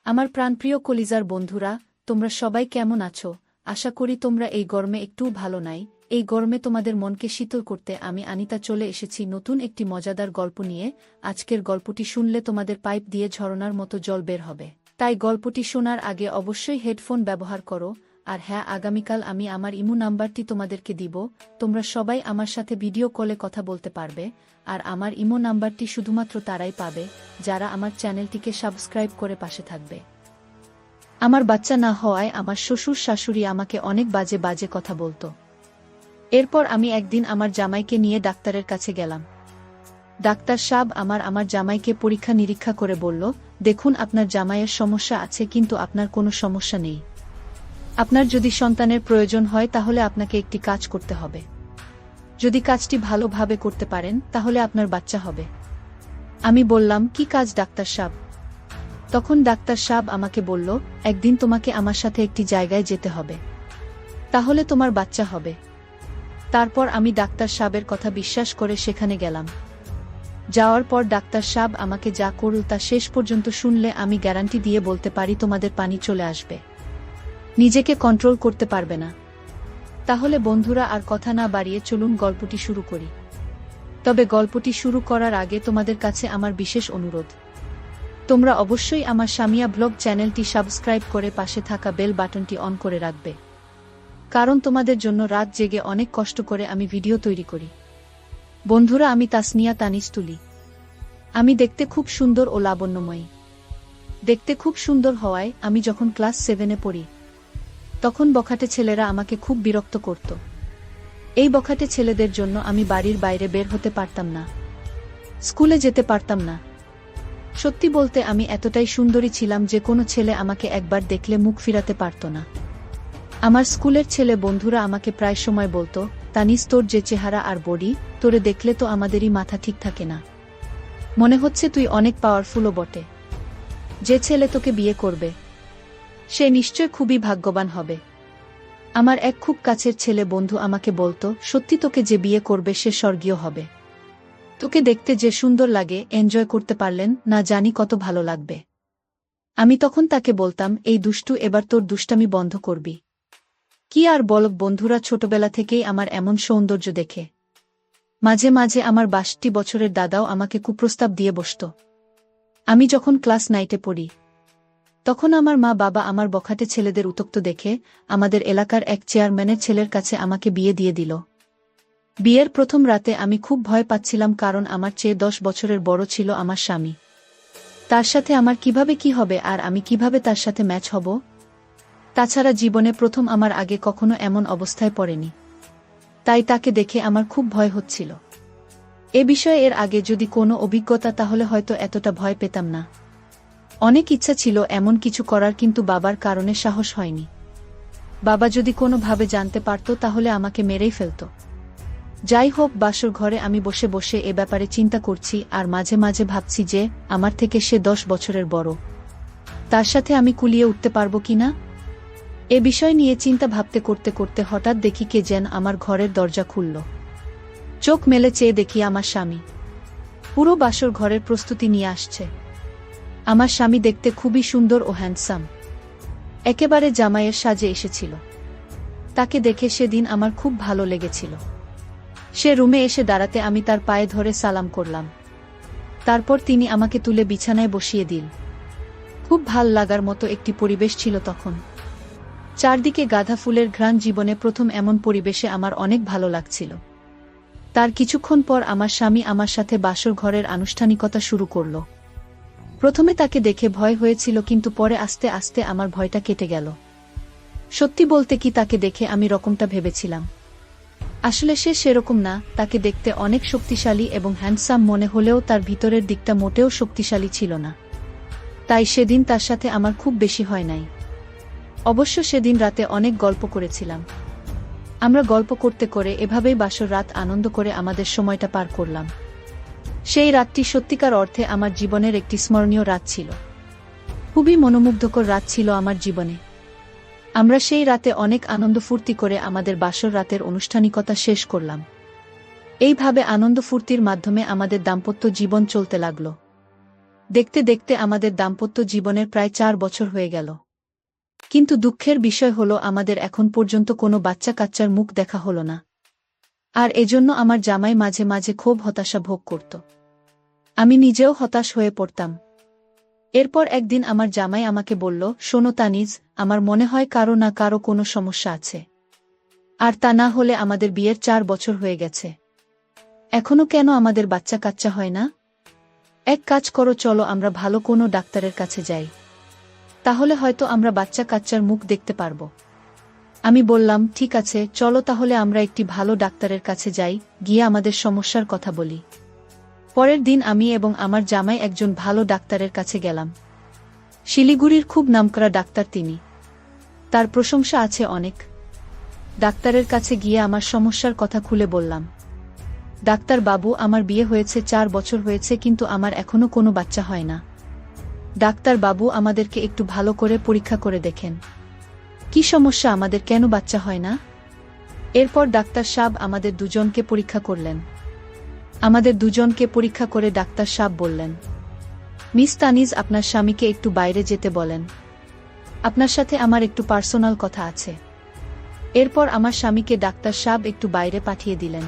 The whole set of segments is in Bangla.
আমার প্রাণপ্রিয় কলিজার বন্ধুরা, তোমরা সবাই কেমন আছো? আশা করি তোমরা এই গরমে একটুও ভালো নাই। এই গরমে তোমাদের মনকে শীতল করতে আমি আনিতা চলে এসেছি নতুন একটি মজাদার গল্প নিয়ে। আজকের গল্পটি শুনলে তোমাদের পাইপ দিয়ে ঝরনার মতো জল বের হবে। তাই গল্পটি শোনার আগে অবশ্যই হেডফোন ব্যবহার করো। আর হ্যাঁ, আগামীকাল আমি আমার ইমো নাম্বারটি তোমাদেরকে দিব। তোমরা সবাই আমার সাথে ভিডিও কলে কথা বলতে পারবে। আর আমার ইমো নাম্বারটি শুধুমাত্র তারাই পাবে যারা আমার চ্যানেলটিকে সাবস্ক্রাইব করে পাশে থাকবে। আমার বাচ্চা না হওয়ায় আমার শ্বশুর শাশুড়ি আমাকে অনেক বাজে বাজে কথা বলতো। এরপর আমি একদিন আমার জামাইকে নিয়ে ডাক্তারের কাছে গেলাম। ডাক্তার সাহেব আমার জামাইকে পরীক্ষা নিরীক্ষা করে বলল, দেখুন, আপনার জামাইয়ের সমস্যা আছে, কিন্তু আপনার কোনো সমস্যা নেই। আপনার যদি সন্তানের প্রয়োজন হয় তাহলে আপনাকে একটি কাজ করতে হবে। যদি কাজটি ভালোভাবে করতে পারেন তাহলে আপনার বাচ্চা হবে। আমি বললাম, কি কাজ ডাক্তার সাহেব? তখন ডাক্তার সাহেব আমাকে বলল, একদিন তোমাকে আমার সাথে একটি জায়গায় যেতে হবে, তাহলে তোমার বাচ্চা হবে। তারপর আমি ডাক্তার সাহেবের কথা বিশ্বাস করে সেখানে গেলাম। যাওয়ার পর ডাক্তার সাহেব আমাকে যা করল তা শেষ পর্যন্ত শুনলে আমি গ্যারান্টি দিয়ে বলতে পারি তোমাদের পানি চলে আসবে, নিজেকে কন্ট্রোল করতে পারবে না। তাহলে বন্ধুরা, আর কথা না বাড়িয়ে চলুন গল্পটি শুরু করি। তবে গল্পটি শুরু করার আগে তোমাদের কাছে আমার বিশেষ অনুরোধ, তোমরা অবশ্যই আমার সামিয়া ব্লগ চ্যানেলটি সাবস্ক্রাইব করে পাশে থাকা বেল বাটনটি অন করে রাখবে, কারণ তোমাদের জন্য রাত জেগে অনেক কষ্ট করে আমি ভিডিও তৈরি করি। বন্ধুরা, আমি তাসনিয়া তানিস তুলি। আমি দেখতে খুব সুন্দর ও লাবণ্যময়ী। দেখতে খুব সুন্দর হওয়ায় আমি যখন ক্লাস 7-এ পড়ি তখন বখাটে ছেলেরা আমাকে খুব বিরক্ত করত। এই বখাটে ছেলেদের জন্য আমি বাড়ির বাইরে বের হতে পারতাম না, স্কুলে যেতে পারতাম না। সত্যি বলতে আমি এতটাই সুন্দরী ছিলাম যে কোনো ছেলে আমাকে একবার দেখলে মুখ ফিরাতে পারত না। আমার স্কুলের ছেলে বন্ধুরা আমাকে প্রায় সময় বলতো, তানিস, তোর যে চেহারা আর বডি, তোরে দেখলে তো আমাদেরই মাথা ঠিক থাকে না। মনে হচ্ছে তুই অনেক পাওয়ারফুলও বটে। যে ছেলে তোকে বিয়ে করবে সে নিশ্চয় খুবই ভাগ্যবান হবে। আমার এক খুব কাছের ছেলে বন্ধু আমাকে বলতো, সত্যি তোকে যে বিয়ে করবে সে স্বর্গীয় হবে। তোকে দেখতে যে সুন্দর লাগে, এনজয় করতে পারলেন না জানি কত ভালো লাগবে। আমি তখন তাকে বলতাম, এই দুষ্টু, এবার তোর দুষ্টামি বন্ধ করবি। কি আর বল বন্ধুরা, ছোটবেলা থেকেই আমার এমন সৌন্দর্য দেখে মাঝে মাঝে আমার ৬২ বছরের দাদাও আমাকে কুপ্রস্তাব দিয়ে বসত। আমি যখন ক্লাস 9-এ পড়ি তখন আমার মা বাবা আমার বখাটে ছেলেদের উত্ত্যক্ত দেখে আমাদের এলাকার এক চেয়ারম্যানের ছেলের কাছে আমাকে বিয়ে দিয়ে দিল। বিয়ের প্রথম রাতে আমি খুব ভয় পাচ্ছিলাম, কারণ আমার চেয়ে 10 বছরের বড় ছিল আমার স্বামী। তার সাথে আমার কিভাবে কি হবে, আর আমি কিভাবে তার সাথে ম্যাচ হব? তাছাড়া জীবনে প্রথম, আমার আগে কখনো এমন অবস্থায় পড়েনি, তাই তাকে দেখে আমার খুব ভয় হচ্ছিল। এ বিষয়ে এর আগে যদি কোনো অভিজ্ঞতা তাহলে হয়তো এতটা ভয় পেতাম না। অনেক ইচ্ছা ছিল এমন কিছু করার, কিন্তু বাবার কারণে সাহস হয়নি। বাবা যদি কোনোভাবে জানতে পারত তাহলে আমাকে মেরেই ফেলত। যাই হোক, বাসর ঘরে আমি বসে বসে এ ব্যাপারে চিন্তা করছি, আর মাঝে মাঝে ভাবছি যে আমার থেকে সে 10 বছরের বড়, তার সাথে আমি কুলিয়ে উঠতে পারবো কিনা। এ বিষয় নিয়ে চিন্তা ভাবতে করতে করতে হঠাৎ দেখি কে যেন আমার ঘরের দরজা খুলল। চোখ মেলে চেয়ে দেখি আমার স্বামী পুরো বাসর ঘরের প্রস্তুতি নিয়ে আসছে। আমার স্বামী দেখতে খুবই সুন্দর ও হ্যান্ডসাম, একেবারে জামাইয়ের সাজে এসেছিল। তাকে দেখে সেদিন আমার খুব ভালো লেগেছিল। সে রুমে এসে দাঁড়াতে আমি তার পায়ে ধরে সালাম করলাম। তারপর তিনি আমাকে তুলে বিছানায় বসিয়ে দিল। খুব ভাল লাগার মতো একটি পরিবেশ ছিল তখন। চারদিকে গাঁদা ফুলের ঘ্রাণ। জীবনে প্রথম এমন পরিবেশে আমার অনেক ভালো লাগছিল। তার কিছুক্ষণ পর আমার স্বামী আমার সাথে বাসর ঘরের আনুষ্ঠানিকতা শুরু করল। প্রথমে তাকে দেখে ভয় হয়েছিল, কিন্তু পরে আস্তে আস্তে আমার ভয়টা কেটে গেল। সত্যি বলতে কি, তাকে দেখে আমি রকমটা ভেবেছিলাম, আসলে সে সেরকম না। তাকে দেখতে অনেক শক্তিশালী এবং হ্যান্ডসাম মনে হলেও তার ভিতরের দিকটা মোটেও শক্তিশালী ছিল না। তাই সেদিন তার সাথে আমার খুব বেশি হয় নাই। অবশ্য সেদিন রাতে অনেক গল্প করেছিলাম। আমরা গল্প করতে করে এভাবেই বাসর রাত আনন্দ করে আমাদের সময়টা পার করলাম। সেই রাতটি সত্যিকার অর্থে আমার জীবনের একটি স্মরণীয় রাত ছিল। খুবই মনোমুগ্ধকর রাত ছিল আমার জীবনে। আমরা সেই রাতে অনেক আনন্দ ফুর্তি করে আমাদের বাসর রাতের আনুষ্ঠানিকতা শেষ করলাম। এইভাবে আনন্দ ফুর্তির মাধ্যমে আমাদের দাম্পত্য জীবন চলতে লাগল। দেখতে দেখতে আমাদের দাম্পত্য জীবনের প্রায় 4 বছর হয়ে গেল। কিন্তু দুঃখের বিষয় হলো আমাদের এখন পর্যন্ত কোনো বাচ্চা কাচ্চার মুখ দেখা হলো না। আর এজন্য আমার জামাই মাঝে মাঝে খুব হতাশা ভোগ করত। আমি নিজেও হতাশ হয়ে পড়তাম। এরপর একদিন আমার জামাই আমাকে বলল, শোনো তানিজ, আমার মনে হয় কারো না কারো কোনো সমস্যা আছে। আর তা না হলে আমাদের বিয়ের 4 বছর হয়ে গেছে, এখনো কেন আমাদের বাচ্চা কাচ্চা হয় না? এক কাজ করো, চলো আমরা ভালো কোনো ডাক্তারের কাছে যাই, তাহলে হয়তো আমরা বাচ্চা কাচ্চার মুখ দেখতে পারব। আমি বললাম, ঠিক আছে, চলো তাহলে আমরা একটি ভালো ডাক্তারের কাছে যাই, গিয়ে আমাদের সমস্যার কথা বলি। পরের দিন আমি এবং আমার জামাই একজন ভালো ডাক্তারের কাছে গেলাম। শিলিগুড়ির খুব নামকরা ডাক্তার তিনি, তার প্রশংসা আছে অনেক। ডাক্তারের কাছে গিয়ে আমার সমস্যার কথা খুলে বললাম। ডাক্তার বাবু, আমার বিয়ে হয়েছে 4 বছর হয়েছে, কিন্তু আমার এখনো কোনো বাচ্চা হয় না। ডাক্তার বাবু, আমাদেরকে একটু ভালো করে পরীক্ষা করে দেখেন, কি সমস্যা, আমাদের কেন বাচ্চা হয় না? এরপর ডাক্তার সাহেব আমাদের দুজনকে পরীক্ষা করলেন। আমাদের দুজনকে পরীক্ষা করে ডাক্তার সাহেব বললেন, মিস তানিজ, আপনার স্বামীকে একটু বাইরে যেতে বলেন, আপনার সাথে আমার একটু পার্সোনাল কথা আছে। এরপর আমার স্বামীকে ডাক্তার সাহেব একটু বাইরে পাঠিয়ে দিলেন।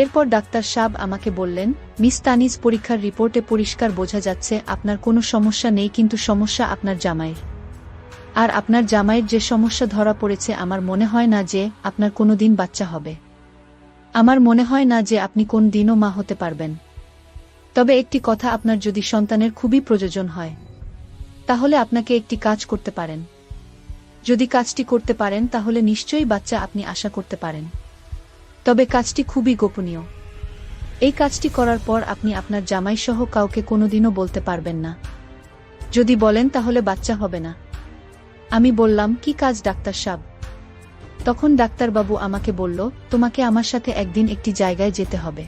এরপর ডাক্তার সাহেব আমাকে বললেন, মিস তানিজ, পরীক্ষার রিপোর্টে পরিষ্কার বোঝা যাচ্ছে আপনার কোনো সমস্যা নেই, কিন্তু সমস্যা আপনার জামাইয়ের। আর আপনার জামাইয়ের যে সমস্যা ধরা পড়েছে, আমার মনে হয় না যে আপনার কোনোদিন বাচ্চা হবে। আমার মনে হয় না যে আপনি কোন দিনও মা হতে পারবেন। তবে একটি কথা, আপনার যদি সন্তানের খুবই প্রয়োজন হয়, তাহলে আপনাকে একটি কাজ করতে পারেন। যদি কাজটি করতে পারেন তাহলে নিশ্চয়ই বাচ্চা আপনি আশা করতে পারেন। তবে কাজটি খুবই গোপনীয়। এই কাজটি করার পর আপনি আপনার জামাই সহ কাউকে কোনোদিনও বলতে পারবেন না। যদি বলেন তাহলে বাচ্চা হবে না। আমি বললাম, কি কাজ ডাক্তার সাহেব? তখন ডাক্তারবাবু আমাকে বলল, তোমাকে আমার সাথে একদিন একটি জায়গায় যেতে হবে,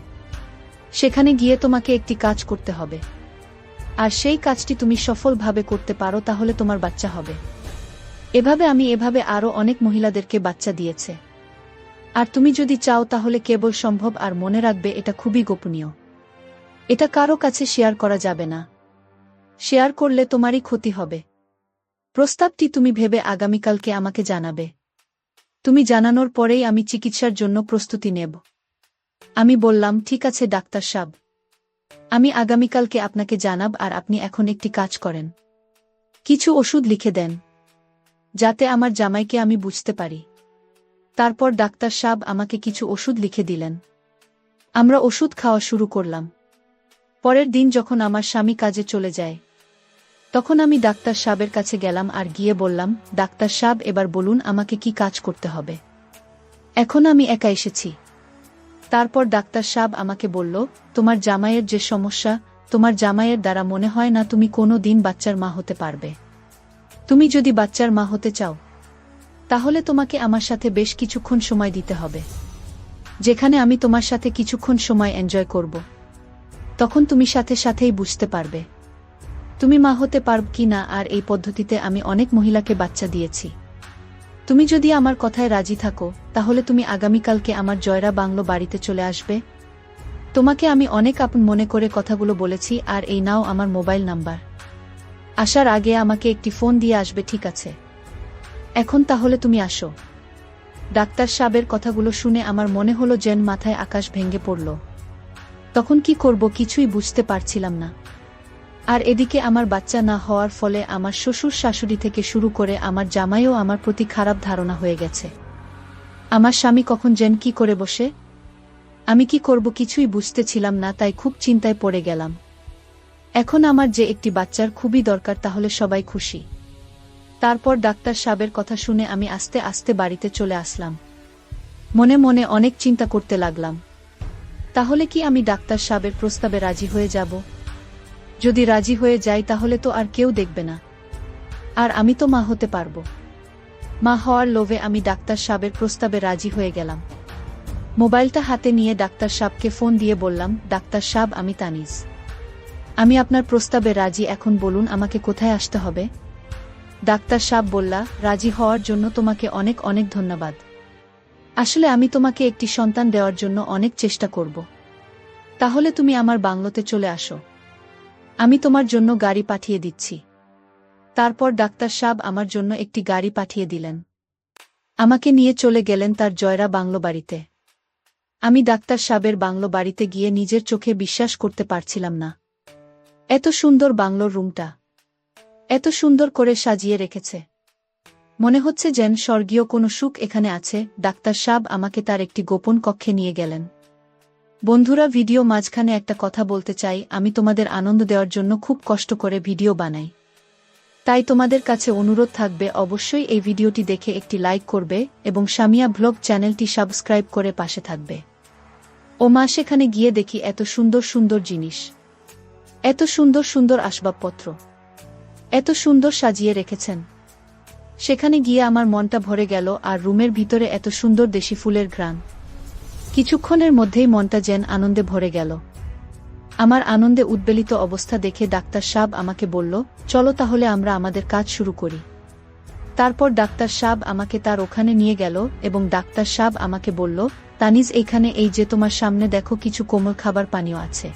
সেখানে গিয়ে তোমাকে একটি কাজ করতে হবে। আর সেই কাজটি তুমি সফলভাবে করতে পারো তাহলে তোমার বাচ্চা হবে। এভাবে আরও অনেক মহিলাদেরকে বাচ্চা দিয়েছে। আর তুমি যদি চাও তাহলে কেবল সম্ভব। আর মনে রাখবে, এটা খুবই গোপনীয়, এটা কারো কাছে শেয়ার করা যাবে না। শেয়ার করলে তোমারই ক্ষতি হবে। প্রস্তাবটি তুমি ভেবে আগামীকালকে আমাকে জানাবে। তুমি জানানোর পরেই আমি চিকিৎসার জন্য প্রস্তুতি নেব। আমি বললাম, ঠিক আছে ডাক্তার সাহেব, আমি আগামীকালকে আপনাকে জানাব। আর আপনি এখন একটি কাজ করেন, কিছু ওষুধ লিখে দেন, যাতে আমার জামাইকে আমি বুঝতে পারি। তারপর ডাক্তার সাহেব আমাকে কিছু ওষুধ লিখে দিলেন। আমরা ওষুধ খাওয়া শুরু করলাম। পরের দিন যখন আমার স্বামী কাজে চলে যায়, তখন আমি ডাক্তার সাহেবের কাছে গেলাম আর গিয়ে বললাম, ডাক্তার সাহেব, এবার বলুন আমাকে কি কাজ করতে হবে। এখন আমি একা এসেছি। তারপর ডাক্তার সাহেব আমাকে বলল, তোমার জামাইয়ের যে সমস্যা, তোমার জামাইয়ের দ্বারা মনে হয় না তুমি কোনো দিন বাচ্চার মা হতে পারবে। তুমি যদি বাচ্চার মা হতে চাও, তাহলে তোমাকে আমার সাথে বেশ কিছুক্ষণ সময় দিতে হবে, যেখানে আমি তোমার সাথে কিছুক্ষণ সময় এনজয় করব। তখন তুমি সাথে সাথেই বুঝতে পারবে তুমি মা হতে পারবে কি না। আর এই পদ্ধতিতে আমি অনেক মহিলাকে বাচ্চা দিয়েছি। তুমি যদি আমার কথায় রাজি থাকো, তাহলে তুমি আগামীকালকে আমার জয়রা বাংলো বাড়িতে চলে আসবে। তোমাকে আমি অনেক আপন মনে করে কথাগুলো বলেছি। আর এই নাও আমার মোবাইল নাম্বার। আসার আগে আমাকে একটি ফোন দিয়ে আসবে, ঠিক আছে? এখন তাহলে তুমি আসো। ডাক্তার সাহেবের কথাগুলো শুনে আমার মনে হলো যেন মাথায় আকাশ ভেঙে পড়ল। তখন কি করব কিছুই বুঝতে পারছিলাম না। আর এদিকে আমার বাচ্চা না হওয়ার ফলে আমার শ্বশুর শাশুড়ি থেকে শুরু করে আমার জামাইও আমার প্রতি খারাপ ধারণা হয়ে গেছে। আমার স্বামী কখন যেন কি করে বসে। আমি কি করব কিছুই বুঝতেছিলাম না, তাই খুব চিন্তায় পড়ে গেলাম। এখন আমার যে একটি বাচ্চার খুবই দরকার, তাহলে সবাই খুশি। তারপর ডাক্তার সাহেবের কথা শুনে আমি আস্তে আস্তে বাড়িতে চলে আসলাম। মনে মনে অনেক চিন্তা করতে লাগলাম, তাহলে কি আমি ডাক্তার সাহেবের প্রস্তাবে রাজি হয়ে যাব? যদি রাজি হয়ে যাই তাহলে তো আর কেউ দেখবে না, আর আমি তো মা হতে পারবো। মা হওয়ার লোভে আমি ডাক্তার সাহেবের প্রস্তাবে রাজি হয়ে গেলাম। মোবাইলটা হাতে নিয়ে ডাক্তার সাহেবকে ফোন দিয়ে বললাম, ডাক্তার সাহেব, আমি তানিজ, আমি আপনার প্রস্তাবে রাজি। এখন বলুন আমাকে কোথায় আসতে হবে? ডাক্তার সাহেব বললা, রাজি হওয়ার জন্য তোমাকে অনেক অনেক ধন্যবাদ। আসলে আমি তোমাকে একটি সন্তান দেওয়ার জন্য অনেক চেষ্টা করব। তাহলে তুমি আমার বাংলোতে চলে আসো। আমি তোমার জন্য গাড়ি পাঠিয়ে দিচ্ছি। তারপর ডাক্তার সাহেব আমার জন্য একটি গাড়ি পাঠিয়ে দিলেন। আমাকে নিয়ে চলে গেলেন তার জয়রা বাংলো বাড়িতে। আমি ডাক্তার সাহেবের বাংলো বাড়িতে গিয়ে নিজের চোখে বিশ্বাস করতে পারছিলাম না। এত সুন্দর বাংলোর রুমটা, এত সুন্দর করে সাজিয়ে রেখেছে, মনে হচ্ছে যেন স্বর্গীয় কোনো সুখ এখানে আছে। ডাক্তার সাহেব আমাকে তার একটি গোপন কক্ষে নিয়ে গেলেন। বন্ধুরা, ভিডিও মাঝখানে একটা কথা বলতে চাই। আমি তোমাদের আনন্দ দেওয়ার জন্য খুব কষ্ট করে ভিডিও বানাই, তাই তোমাদের কাছে অনুরোধ থাকবে অবশ্যই এই ভিডিওটি দেখে একটি লাইক করবে এবং সামিয়া ব্লগ চ্যানেলটি সাবস্ক্রাইব করে পাশে থাকবে। ও মা, সেখানে গিয়ে দেখি এত সুন্দর সুন্দর জিনিস, এত সুন্দর সুন্দর আসবাবপত্র, এত সুন্দর সাজিয়ে রেখেছেন। সেখানে গিয়ে আমার মনটা ভরে গেল, আর রুমের ভিতরে এত সুন্দর দেশি ফুলের ঘ্রাণ। কিছুক্ষণের মধ্যেই মনটা যেন আনন্দে ভরে গেল। আমার আনন্দে উদ্বেলিত অবস্থা দেখে ডাক্তার সাহেব আমাকে বলল, চলো তাহলে আমরা আমাদের কাজ শুরু করি। তারপর ডাক্তার সাহেব আমাকে তার ওখানে নিয়ে গেল এবং ডাক্তার সাহেব আমাকে বলল, তানিজ, এইখানে এই যে তোমার সামনে দেখো কিছু কোমল খাবার পানীয় আছে,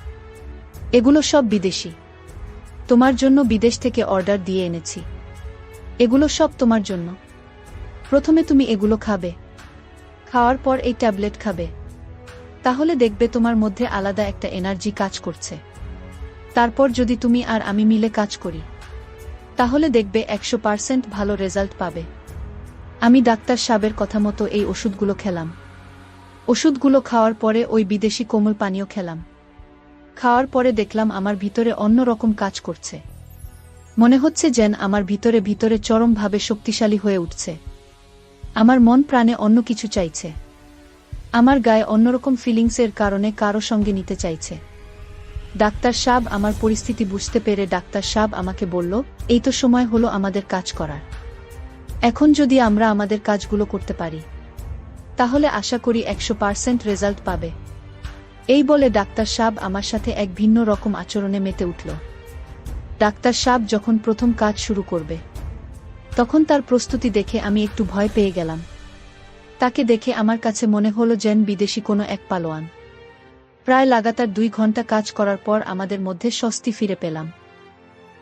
এগুলো সব বিদেশি, তোমার জন্য বিদেশ থেকে অর্ডার দিয়ে এনেছি। এগুলো সব তোমার জন্য। প্রথমে তুমি এগুলো খাবে, খাওয়ার পর এই ট্যাবলেট খাবে, তাহলে দেখবে তোমার মধ্যে আলাদা একটা এনার্জি কাজ করছে। তারপর যদি তুমি আর আমি মিলে কাজ করি, তাহলে দেখবে 100% ভালো রেজাল্ট পাবে। আমি ডাক্তার সাহেবের কথা মতো এই ওষুধগুলো খেলাম। ওষুধগুলো খাওয়ার পরে ওই বিদেশি কোমল পানীয় খেলাম। খাওয়ার পরে দেখলাম আমার ভিতরে অন্য রকম কাজ করছে। মনে হচ্ছে যেন আমার ভিতরে ভিতরে চরমভাবে শক্তিশালী হয়ে উঠছে। আমার মন প্রাণে অন্য কিছু চাইছে। আমার গায়ে অন্যরকম ফিলিংসের কারণে কারো সঙ্গে নিতে চাইছে। ডাক্তার সাহেব আমার পরিস্থিতি বুঝতে পেরে ডাক্তার সাহেব আমাকে বলল, এই তো সময় হলো আমাদের কাজ করার। এখন যদি আমরা আমাদের কাজগুলো করতে পারি, তাহলে আশা করি 100% রেজাল্ট পাবে। এই বলে ডাক্তার সাহেব আমার সাথে এক ভিন্ন রকম আচরণে মেতে উঠল। ডাক্তার সাহেব যখন প্রথম কাজ শুরু করবে, তখন তার প্রস্তুতি দেখে আমি একটু ভয় পেয়ে গেলাম। তাকে দেখে আমার কাছে মনে হলো যেন বিদেশি কোনো এক পালোয়ান। প্রায় লাগাতার 2 ঘন্টা কাজ করার পর আমাদের মধ্যে স্বস্তি ফিরে পেলাম।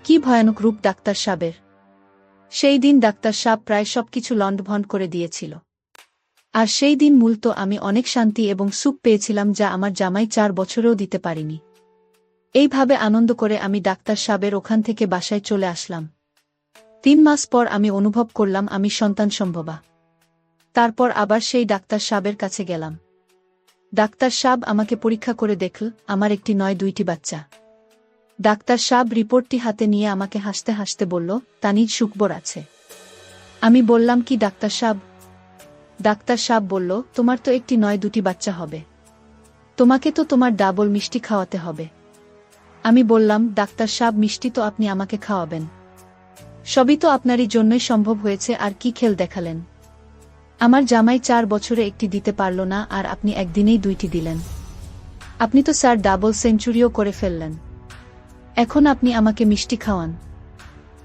কি ভয়ানক রূপ ডাক্তার সাহেবের! সেই দিন ডাক্তার সাহেব প্রায় সবকিছু লণ্ডভণ্ড করে দিয়েছিল। আর সেই দিন মূলত আমি অনেক শান্তি এবং সুখ পেয়েছিলাম, যা আমার জামাই 4 বছরেও দিতে পারিনি। এইভাবে আনন্দ করে আমি ডাক্তার সাহেবের ওখান থেকে বাসায় চলে আসলাম। 3 মাস পর আমি অনুভব করলাম আমি সন্তান সম্ভবা। তারপর আবার সেই ডাক্তার সাহেবের কাছে গেলাম। ডাক্তার সাহেব আমাকে পরীক্ষা করে দেখল আমার একটি নয় 2টি বাচ্চা। ডাক্তার সাহেব রিপোর্টটি হাতে নিয়ে আমাকে হাসতে হাসতে বলল, তানিজ সুখবর আছে। আমি বললাম, কি ডাক্তার সাহেব? ডাক্তার সাহেব বলল, তোমার তো একটি নয় 2টি বাচ্চা হবে, তোমাকে তো তোমার ডাবল মিষ্টি খাওয়াতে হবে। আমি বললাম, ডাক্তার সাহেব, মিষ্টি তো আপনি আমাকে খাওয়াবেন, সবই তো আপনারই জন্যই সম্ভব হয়েছে, আর কি খেল দেখালেন। আমার জামাই 4 বছরে একটি দিতে পারল না, আর আপনি একদিনেই 2টি দিলেন। আপনি তো স্যার ডাবল সেঞ্চুরিও করে ফেললেন। এখন আপনি আমাকে মিষ্টি খাওয়ান।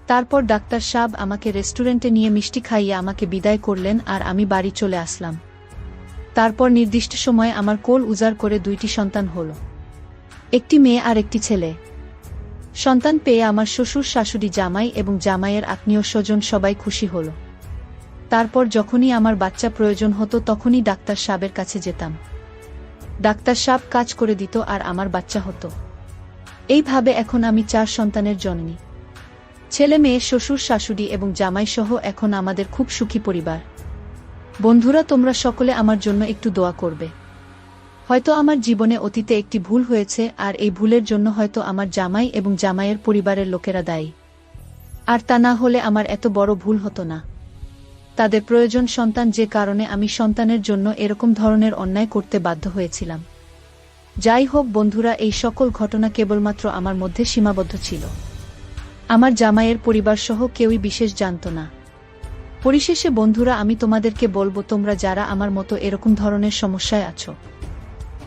তারপর ডাক্তার সাহেব আমাকে রেস্টুরেন্টে নিয়ে মিষ্টি খাইয়ে আমাকে বিদায় করলেন, আর আমি বাড়ি চলে আসলাম। তারপর নির্দিষ্ট সময়ে আমার কোল উজাড় করে 2টি সন্তান হল, একটি মেয়ে আর একটি ছেলে। সন্তান পেয়ে আমার শ্বশুর, শাশুড়ি, জামাই এবং জামাইয়ের আত্মীয় স্বজন সবাই খুশি হল। তারপর যখনই আমার বাচ্চা প্রয়োজন হতো, তখনই ডাক্তার সাহেবের কাছে যেতাম। ডাক্তার সাহেব কাজ করে দিত আর আমার বাচ্চা হতো। এইভাবে এখন আমি 4 সন্তানের জননী। ছেলে, মেয়ে, শ্বশুর, শাশুড়ি এবং জামাই সহ এখন আমাদের খুব সুখী পরিবার। বন্ধুরা, তোমরা সকলে আমার জন্য একটু দোয়া করবে। হয়তো আমার জীবনে অতীতে একটি ভুল হয়েছে, আর এই ভুলের জন্য হয়তো আমার জামাই এবং জামাইয়ের পরিবারের লোকেরা দায়ী। আর তা না হলে আমার এত বড় ভুল হতো না। তাদের প্রয়োজন সন্তান, যে কারণে আমি সন্তানের জন্য এরকম ধরনের অন্যায় করতে বাধ্য হয়েছিলাম। যাই হোক বন্ধুরা, এই সকল ঘটনা কেবলমাত্র আমার মধ্যে সীমাবদ্ধ ছিল। আমার জামাইয়ের পরিবার সহ কেউই বিশেষ জানত না। পরিশেষে বন্ধুরা, আমি তোমাদেরকে বলবো, তোমরা যারা আমার মতো এরকম ধরনের সমস্যায় আছো,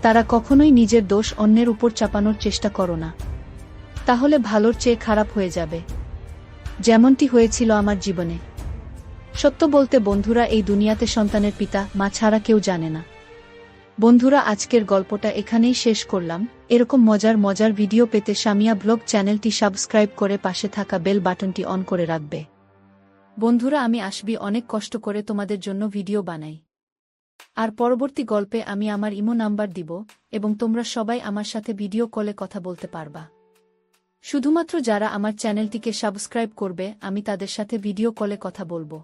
তারা কখনোই নিজের দোষ অন্যের উপর চাপানোর চেষ্টা করো না, তাহলে ভালোর চেয়ে খারাপ হয়ে যাবে, যেমনটি হয়েছিল আমার জীবনে। সত্য বলতে বন্ধুরা, এই দুনিয়াতে সন্তানের পিতা মা ছাড়া কেউ জানে না। বন্ধুরা, আজকের গল্পটা এখানেই শেষ করলাম। এরকম মজার মজার ভিডিও পেতে সামিয়া ব্লগ চ্যানেলটি সাবস্ক্রাইব করে পাশে থাকা বেল বাটনটি অন করে রাখবে। বন্ধুরা, আমি আসবি অনেক কষ্ট করে তোমাদের জন্য ভিডিও বানাই। আর পরবর্তী গল্পে আমি আমার ইমো নাম্বার দিব এবং তোমরা সবাই আমার সাথে ভিডিও কলে কথা বলতে পারবা। শুধুমাত্র যারা আমার চ্যানেলটিকে সাবস্ক্রাইব করবে আমি তাদের সাথে ভিডিও কলে কথা বলবো।